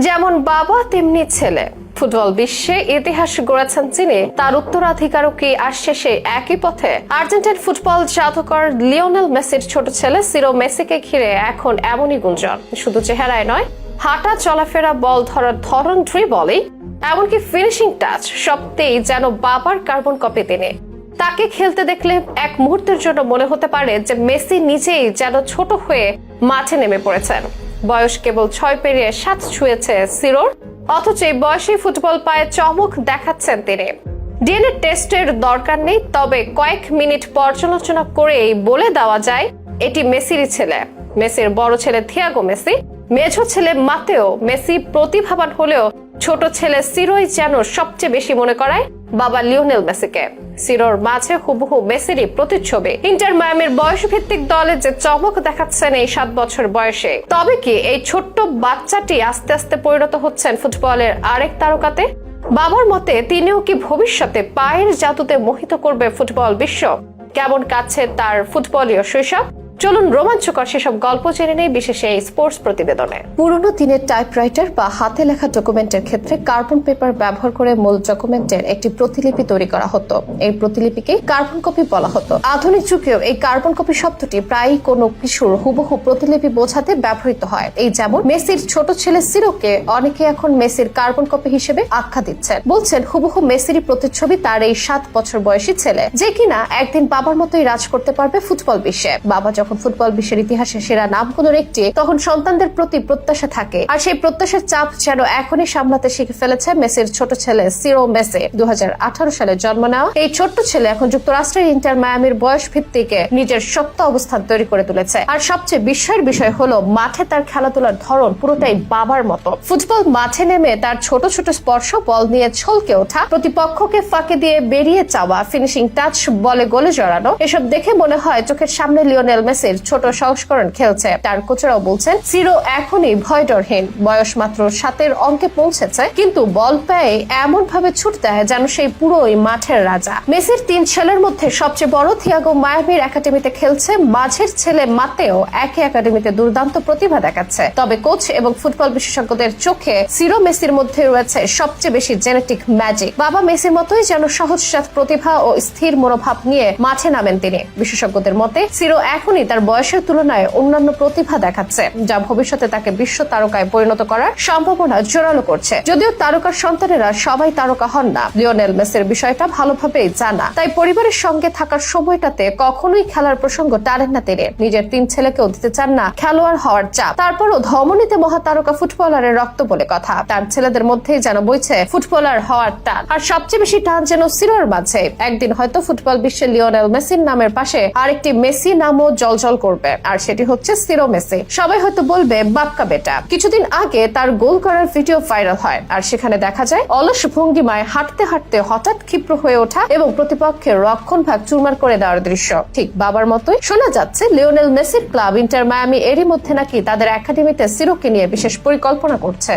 যেমন বাবা তেমনি ছেলে। ফুটবল বিশ্বে ইতিহাস গড়েছেন যিনি, তার উত্তরাধিকারও কি আসছে সেই একই পথে? আর্জেন্টাইন ফুটবল জাদুকর লিওনেল মেসির ছোট ছেলে সিরো মেসিকে ঘিরে এখন এমনই গুঞ্জন। শুধু চেহারায় নয়, হাঁটা, চলাফেরা, বল ধরার ধরন, ড্রিবলিং, এমনকি ফিনিশিং টাচ সবতেই যেন বাবার কার্বন কপি তিনি। তাকে খেলতে দেখলে এক মুহূর্তের জন্য মনে হতে পারে যে মেসি নিজেই যেন ছোট হয়ে মাঠে নেমে পড়েছেন। বয়স কেবল 6 পেরিয়ে 7 ছুঁয়েছে সিরোর, অথচ এই বয়সে ফুটবল পায়ে চমক দেখাচ্ছেন তিনি। ডিএনএ টেস্টের দরকার নেই, তবে কয়েক মিনিট পর্যালোচনা করেই বলে দেওয়া যায় এটি মেসিরই ছেলে। মেসির বড় ছেলে থিয়াগো মেসি, মেঝো ছেলে মাতেও মেসি প্রতিভাবান হলেও ছোট ছেলে সিরোই যেন সবচেয়ে বেশি মনে করায় বাবা লিওনেল মেসিকে। সিরোর মাঝে হুবহু মেসিরই প্রতিচ্ছবি। ইন্টার মায়ামির বয়স ভিত্তিক দলে যে চমক দেখাচ্ছেন এই 7 বছর বয়সে, তবে কি এই ছোট্ট বাচ্চাটি আস্তে আস্তে পরিণত হচ্ছেন ফুটবলের আরেক তারকাতে? বাবার মতে তিনিও কি ভবিষ্যতে পায়ের জাদুতে মোহিত করবে ফুটবল বিশ্ব? কেমন কাটছে তার ফুটবলীয় শৈশব? চলুন রোমাঞ্চকর সেসব গল্প জেনে নেই বিশেষে এই স্পোর্টস প্রতিবেদনে। পুরনো দিনের টাইপরাইটার বা হাতে লেখা ডকুমেন্টের ক্ষেত্রে কার্বন পেপার ব্যবহার করে মূল ডকুমেন্টের একটি প্রতিলিপি তৈরি করা হতো। এই প্রতিলিপিকে কার্বন কপি বলা হতো। আধুনিক যুগেও এই কার্বন কপি শব্দটি প্রায়ই কোনো কিছুর হুবহু প্রতিলিপি বোঝাতে ব্যবহৃত হয়। এই যেমন মেসির ছোট ছেলে সিরোকে অনেকে এখন মেসির কার্বন কপি হিসেবে আখ্যা দিচ্ছেন। বলছেন হুবহু মেসিরই প্রতিচ্ছবি তার এই 7 বছর বয়সী ছেলে, যে কিনা একদিন বাবার মতোই রাজ করতে পারবে ফুটবল বিশ্বে। বাবা যখন ফুটবল বিশ্বের ইতিহাসে সেরা নামগুলোর একটি, তখন সন্তানদের প্রতি প্রত্যাশা থাকে, আর সেই প্রত্যাশার চাপ যেন এখনই সামলাতে শিখে ফেলেছে মেসির ছোট ছেলে সিরো মেসি। 2018 সালে জন্ম নেওয়া এই ছোট্ট ছেলে এখন যুক্তরাষ্ট্রের ইন্টার মায়ামির বয়স ভিত্তিকে নিজের শক্ত অবস্থান তৈরি করে তুলেছে। আর সবচেয়ে বিস্ময়ের বিষয় হলো মাঠে তার খেলাধুলার ধরন পুরোটাই বাবার মতো। ফুটবল মাঠে নেমে তার ছোট ছোট স্পর্শ, বল নিয়ে ছলকে ওঠা, প্রতিপক্ষকে ফাঁকে দিয়ে বেরিয়ে যাওয়া, ফিনিশিং টাচ, বলে গোলে জড়ানো, এসব দেখে মনে হয় চোখের সামনে লিওনেল মেসির ছোট সংস্করণ খেলছে। তার কোচরাও বলছেন সিরো এখনই ভয়ডরহীন। বয়স মাত্র 7 অঙ্কে পৌঁছেছে, কিন্তু বল পেয়ে এমন ভাবে ছুট দেয় যেন সেই পুরোই মাঠের রাজা। মেসির 3 ছেলের মধ্যে সবচেয়ে বড় থিয়াগো মায়ামির একাডেমিতে খেলছে। মাঝের ছেলে মাতেও একই একাডেমিতে দুর্দান্ত প্রতিভা দেখাচ্ছে। তবে কোচ এবং ফুটবল বিশেষজ্ঞদের চোখে সিরো মেসির মধ্যে রয়েছে সবচেয়ে বেশি জেনেটিক ম্যাজিক। বাবা মেসির মতোই যেন সহজ প্রতিভা ও স্থির মনোভাব নিয়ে মাঠে নামেন তিনি। বিশেষজ্ঞদের মতে সিরো এখনই তার বয়সের তুলনায় অন্যান্য প্রতিভা দেখাচ্ছে, যা ভবিষ্যতে তাকে বিশ্ব তারকায় পরিণত করার সম্ভাবনা জোরালো করছে। যদিও তারকার সন্তানেরা সবাই তারকা হন না, লিওনেল মেসির বিষয়টা ভালোভাবেই জানা। তাই পরিবারের সঙ্গে থাকার সময়টাতে কখনোই খেলার প্রসঙ্গ টানেন না তিনি। নিজের 3 ছেলেকেও দিতে চান না খেলোয়াড় হওয়ার চাপ। তারপরও ধমনীতে মহাতারকা ফুটবলারের রক্ত বলে কথা। তার ছেলেদের মধ্যেই যেন বইছে ফুটবলার হওয়ার টান। আর সবচেয়ে বেশি টান যেন সিরোর মাঝে। একদিন হয়তো ফুটবল বিশ্বে লিওনেল মেসির নামের পাশে আরেকটি মেসি নামও জলজল করবে, আর সেটি হচ্ছে সিরো মেসি। সবাই হয়তো বলবে বাপকা বেটা। কিছুদিন আগে তার গোল করার ভিডিও ভাইরাল হয়, আর সেখানে দেখা যায় অলস ভঙ্গিমায় হাঁটতে হাঁটতে হঠাৎ ক্ষিপ্র হয়ে ওঠা এবং প্রতিপক্ষের রক্ষণ ভাগ চুরমার করে দেওয়ার দৃশ্য। ঠিক বাবার মতোই শোনা যাচ্ছে লিওনেল মেসির ক্লাব ইন্টার মায়ামি এরই মধ্যে নাকি তাদের একাডেমিতে সিরোকে নিয়ে বিশেষ পরিকল্পনা করছে।